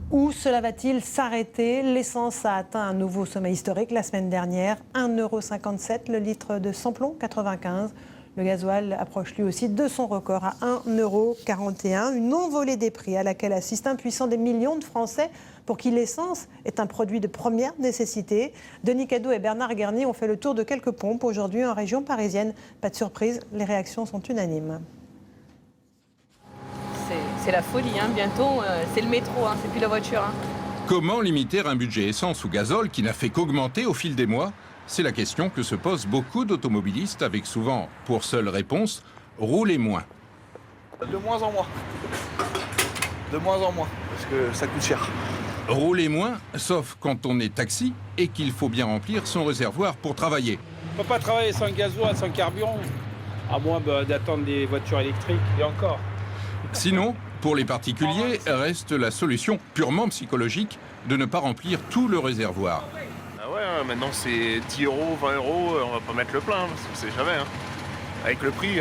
Où cela va-t-il s'arrêter? L'essence a atteint un nouveau sommet historique la semaine dernière, 1,57 € le litre de samplon 95. Le gasoil approche lui aussi de son record à 1,41 €. Une envolée des prix à laquelle assistent impuissants des millions de Français pour qui l'essence est un produit de première nécessité. Denis Cadeau et Bernard Guerny ont fait le tour de quelques pompes aujourd'hui en région parisienne. Pas de surprise, les réactions sont unanimes. C'est la folie, hein. Bientôt c'est le métro, hein. C'est plus la voiture. Hein. Comment limiter un budget essence ou gazole qui n'a fait qu'augmenter au fil des mois? C'est la question que se posent beaucoup d'automobilistes avec souvent, pour seule réponse, rouler moins. De moins en moins. De moins en moins, parce que ça coûte cher. Rouler moins, sauf quand on est taxi et qu'il faut bien remplir son réservoir pour travailler. On ne peut pas travailler sans gasoil, sans carburant, à moins d'attendre des voitures électriques, et encore. Sinon, pour les particuliers, reste la solution purement psychologique de ne pas remplir tout le réservoir. Ah ouais, maintenant c'est 10 €, 20 €, on va pas mettre le plein, parce qu'on sait jamais. Hein. Avec le prix,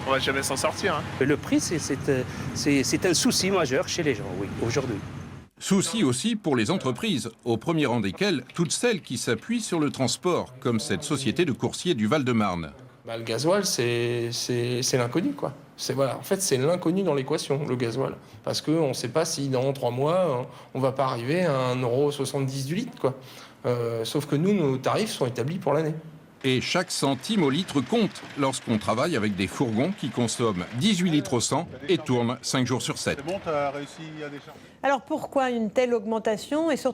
on va jamais s'en sortir. Hein. Le prix, c'est un souci majeur chez les gens, oui, aujourd'hui. Souci aussi pour les entreprises, au premier rang desquelles toutes celles qui s'appuient sur le transport, comme cette société de coursiers du Val-de-Marne. Le gasoil, c'est l'inconnu, quoi. Voilà. En fait, c'est l'inconnu dans l'équation, le gasoil. Parce qu'on ne sait pas si dans 3 mois, on ne va pas arriver à 1,70 € du litre, quoi. Sauf que nous, nos tarifs sont établis pour l'année. Et chaque centime au litre compte lorsqu'on travaille avec des fourgons qui consomment 18 litres au 100 et tournent 5 jours sur 7. Alors pourquoi une telle augmentation et surtout